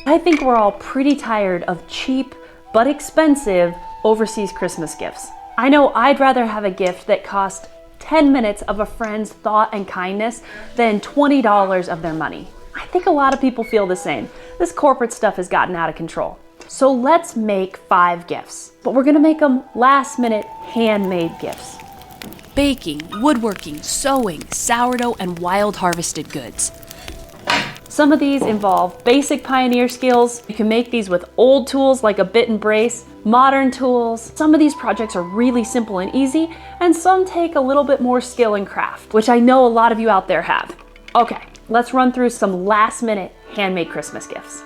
I think we're all pretty tired of cheap but expensive overseas Christmas gifts. I know I'd rather have a gift that cost 10 minutes of a friend's thought and kindness than $20 of their money. I think a lot of people feel the same. This corporate stuff has gotten out of control. So let's make 5 gifts, but we're gonna make them last minute handmade gifts. Baking, woodworking, sewing, sourdough, and wild harvested goods. Some of these involve basic pioneer skills. You can make these with old tools like a bit and brace, modern tools. Some of these projects are really simple and easy, and some take a little bit more skill and craft, which I know a lot of you out there have. Okay, let's run through some last minute handmade Christmas gifts.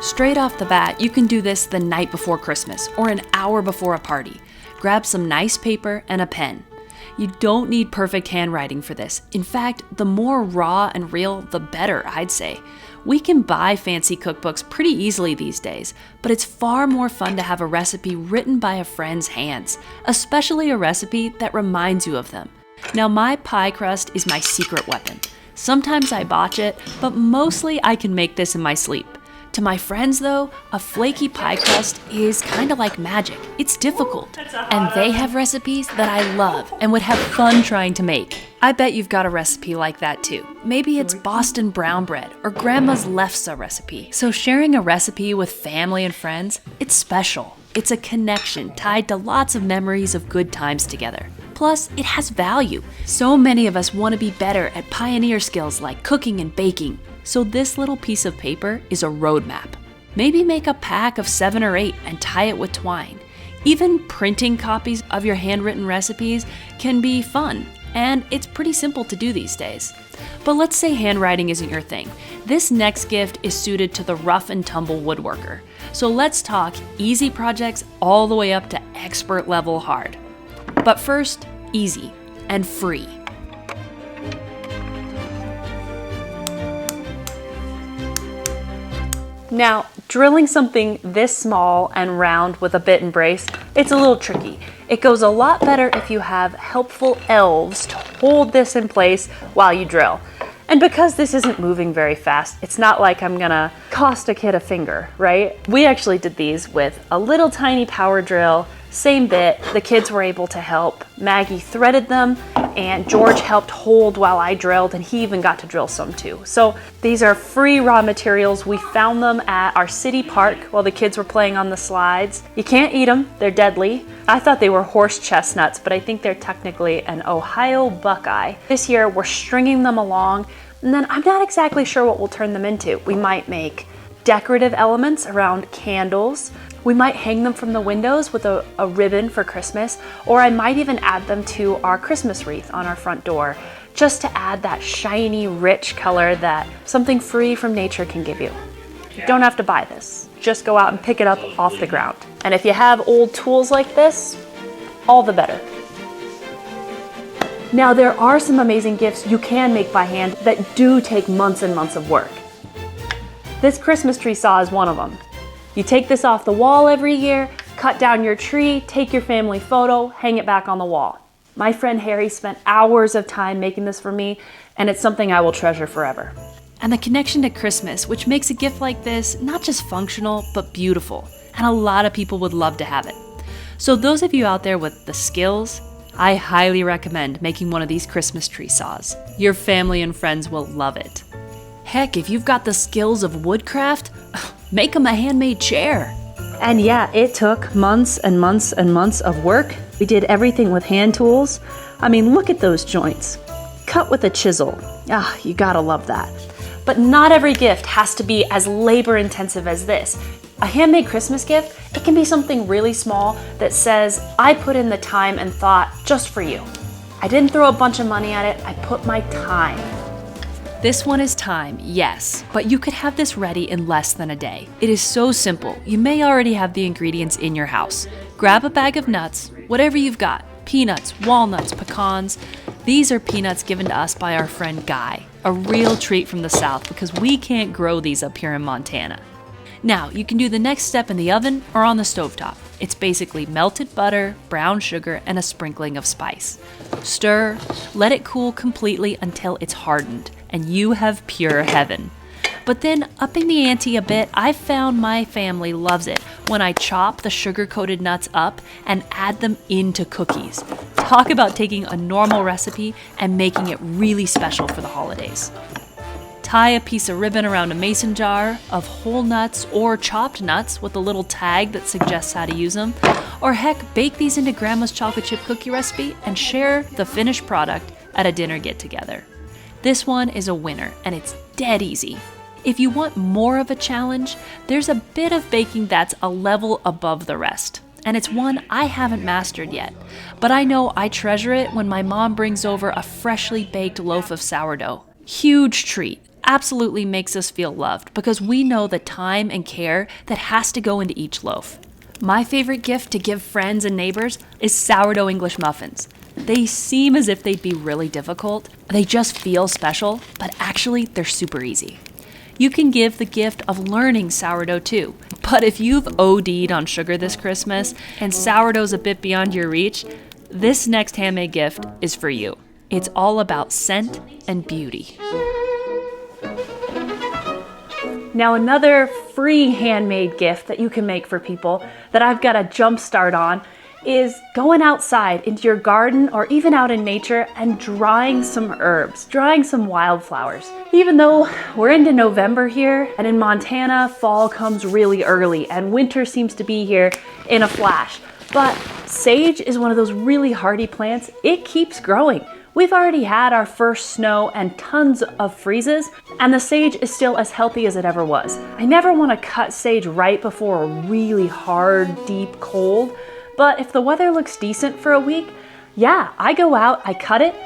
Straight off the bat, you can do this the night before Christmas or an hour before a party. Grab some nice paper and a pen. You don't need perfect handwriting for this. In fact, the more raw and real, the better, I'd say. We can buy fancy cookbooks pretty easily these days, but it's far more fun to have a recipe written by a friend's hands, especially a recipe that reminds you of them. Now, my pie crust is my secret weapon. Sometimes I botch it, but mostly I can make this in my sleep. To my friends though, a flaky pie crust is kind of like magic. It's difficult, and they have recipes that I love and would have fun trying to make. I bet you've got a recipe like that too. Maybe it's Boston brown bread or grandma's lefse recipe. So sharing a recipe with family and friends, it's special. It's a connection tied to lots of memories of good times together. Plus, it has value. So many of us want to be better at pioneer skills like cooking and baking. So this little piece of paper is a roadmap. Maybe make a pack of 7 or 8 and tie it with twine. Even printing copies of your handwritten recipes can be fun, and it's pretty simple to do these days. But let's say handwriting isn't your thing. This next gift is suited to the rough and tumble woodworker. So let's talk easy projects all the way up to expert level hard. But first, easy and free. Now, drilling something this small and round with a bit and brace, it's a little tricky. It goes a lot better if you have helpful elves to hold this in place while you drill. And because this isn't moving very fast, it's not like I'm gonna cost a kid a finger, right? We actually did these with a little tiny power drill, same bit. The kids were able to help. Maggie threaded them, and George helped hold while I drilled, and he even got to drill some too. So these are free raw materials. We found them at our city park while the kids were playing on the slides. You can't eat them, they're deadly. I thought they were horse chestnuts, but I think they're technically an Ohio buckeye. This year we're stringing them along, and then I'm not exactly sure what we'll turn them into. We might make decorative elements around candles. We might hang them from the windows with a ribbon for Christmas, or I might even add them to our Christmas wreath on our front door, just to add that shiny, rich color that something free from nature can give you. You don't have to buy this. Just go out and pick it up off the ground. And if you have old tools like this, all the better. Now, there are some amazing gifts you can make by hand that do take months and months of work. This Christmas tree saw is one of them. You take this off the wall every year, cut down your tree, take your family photo, hang it back on the wall. My friend Harry spent hours of time making this for me, and it's something I will treasure forever. And the connection to Christmas, which makes a gift like this not just functional, but beautiful. And a lot of people would love to have it. So those of you out there with the skills, I highly recommend making one of these Christmas tree saws. Your family and friends will love it. Heck, if you've got the skills of woodcraft, make them a handmade chair. And yeah, it took months and months and months of work. We did everything with hand tools. I mean, look at those joints. Cut with a chisel. Ah, you gotta love that. But not every gift has to be as labor intensive as this. A handmade Christmas gift, it can be something really small that says, I put in the time and thought just for you. I didn't throw a bunch of money at it, I put my time. This one is time, yes, but you could have this ready in less than a day. It is so simple. You may already have the ingredients in your house. Grab a bag of nuts, whatever you've got, peanuts, walnuts, pecans. These are peanuts given to us by our friend Guy, a real treat from the South because we can't grow these up here in Montana. Now, you can do the next step in the oven or on the stovetop. It's basically melted butter, brown sugar, and a sprinkling of spice. Stir, let it cool completely until it's hardened, and you have pure heaven. But then, upping the ante a bit, I've found my family loves it when I chop the sugar-coated nuts up and add them into cookies. Talk about taking a normal recipe and making it really special for the holidays. Tie a piece of ribbon around a mason jar of whole nuts or chopped nuts with a little tag that suggests how to use them. Or heck, bake these into Grandma's chocolate chip cookie recipe and share the finished product at a dinner get-together. This one is a winner, and it's dead easy. If you want more of a challenge, there's a bit of baking that's a level above the rest. And it's one I haven't mastered yet. But I know I treasure it when my mom brings over a freshly baked loaf of sourdough. Huge treat. Absolutely makes us feel loved because we know the time and care that has to go into each loaf. My favorite gift to give friends and neighbors is sourdough English muffins. They seem as if they'd be really difficult. They just feel special, but actually they're super easy. You can give the gift of learning sourdough too. But if you've OD'd on sugar this Christmas and sourdough's a bit beyond your reach, this next handmade gift is for you. It's all about scent and beauty. Now another free handmade gift that you can make for people that I've got a jump start on is going outside into your garden or even out in nature and drying some herbs, drying some wildflowers. Even though we're into November here and in Montana, fall comes really early and winter seems to be here in a flash. But sage is one of those really hardy plants. It keeps growing. We've already had our first snow and tons of freezes, and the sage is still as healthy as it ever was. I never want to cut sage right before a really hard, deep cold, but if the weather looks decent for a week, yeah, I go out, I cut it,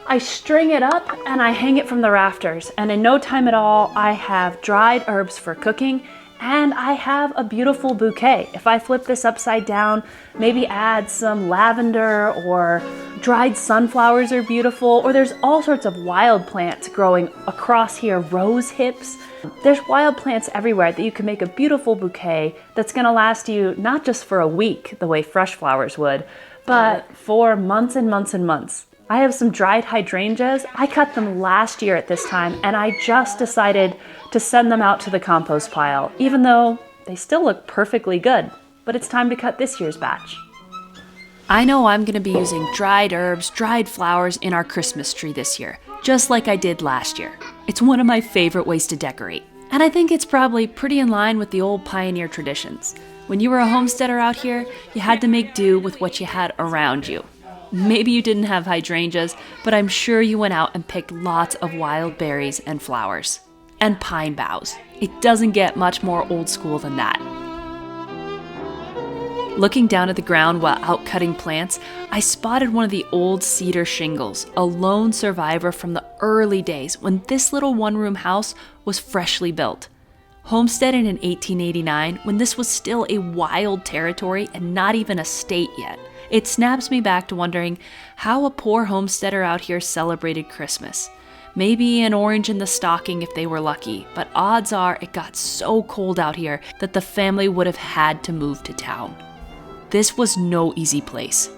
I string it up, and I hang it from the rafters. And in no time at all, I have dried herbs for cooking, and I have a beautiful bouquet. If I flip this upside down, maybe add some lavender or dried sunflowers are beautiful, or there's all sorts of wild plants growing across here, rose hips. There's wild plants everywhere that you can make a beautiful bouquet that's gonna last you not just for a week, the way fresh flowers would, but for months and months and months. I have some dried hydrangeas. I cut them last year at this time, and I just decided to send them out to the compost pile, even though they still look perfectly good. But it's time to cut this year's batch. I know I'm going to be using dried herbs, dried flowers in our Christmas tree this year, just like I did last year. It's one of my favorite ways to decorate. And I think it's probably pretty in line with the old pioneer traditions. When you were a homesteader out here, you had to make do with what you had around you. Maybe you didn't have hydrangeas, but I'm sure you went out and picked lots of wild berries and flowers. And pine boughs. It doesn't get much more old school than that. Looking down at the ground while out cutting plants, I spotted one of the old cedar shingles, a lone survivor from the early days when this little one-room house was freshly built. Homesteaded in 1889, when this was still a wild territory and not even a state yet. It snaps me back to wondering how a poor homesteader out here celebrated Christmas. Maybe an orange in the stocking if they were lucky, but odds are it got so cold out here that the family would have had to move to town. This was no easy place.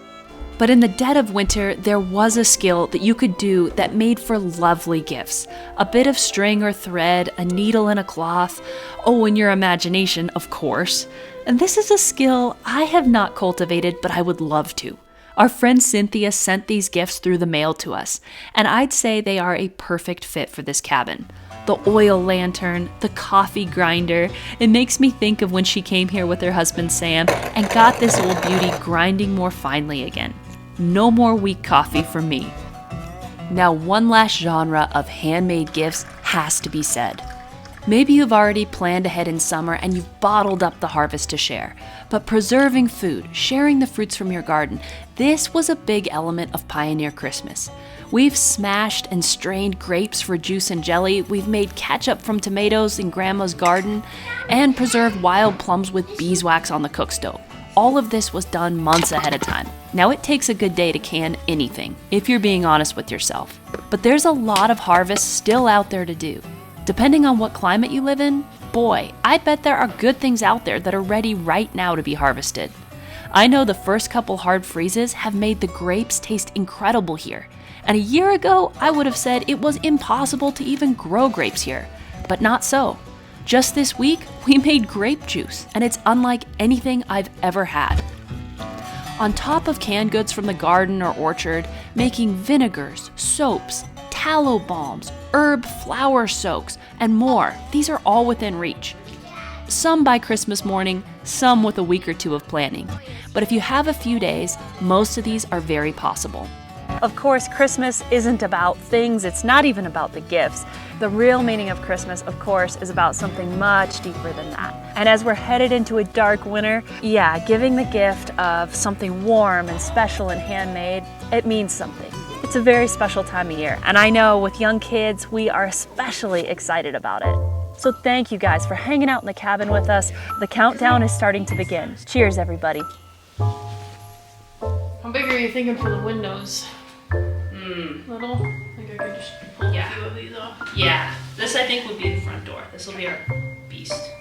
But in the dead of winter, there was a skill that you could do that made for lovely gifts. A bit of string or thread, a needle and a cloth. Oh, and your imagination, of course. And this is a skill I have not cultivated, but I would love to. Our friend Cynthia sent these gifts through the mail to us, and I'd say they are a perfect fit for this cabin. The oil lantern, the coffee grinder. It makes me think of when she came here with her husband Sam and got this old beauty grinding more finely again. No more weak coffee for me. Now, one last genre of handmade gifts has to be said. Maybe you've already planned ahead in summer and you've bottled up the harvest to share. But preserving food, sharing the fruits from your garden, this was a big element of Pioneer Christmas. We've smashed and strained grapes for juice and jelly, we've made ketchup from tomatoes in Grandma's garden, and preserved wild plums with beeswax on the cook stove. All of this was done months ahead of time. Now it takes a good day to can anything, if you're being honest with yourself. But there's a lot of harvest still out there to do. Depending on what climate you live in, boy, I bet there are good things out there that are ready right now to be harvested. I know the first couple hard freezes have made the grapes taste incredible here. And a year ago, I would have said it was impossible to even grow grapes here. But not so. Just this week, we made grape juice, and it's unlike anything I've ever had. On top of canned goods from the garden or orchard, making vinegars, soaps, tallow balms, herb flower soaks, and more. These are all within reach. Some by Christmas morning, some with a week or two of planning. But if you have a few days, most of these are very possible. Of course, Christmas isn't about things, it's not even about the gifts. The real meaning of Christmas, of course, is about something much deeper than that. And as we're headed into a dark winter, yeah, giving the gift of something warm and special and handmade, it means something. It's a very special time of year, and I know with young kids, we are especially excited about it. So thank you guys for hanging out in the cabin with us. The countdown is starting to begin. Cheers, everybody. How big are you thinking for the windows? Little? I think I could just pull a few of these off. Yeah, this I think would be the front door. This will be our beast.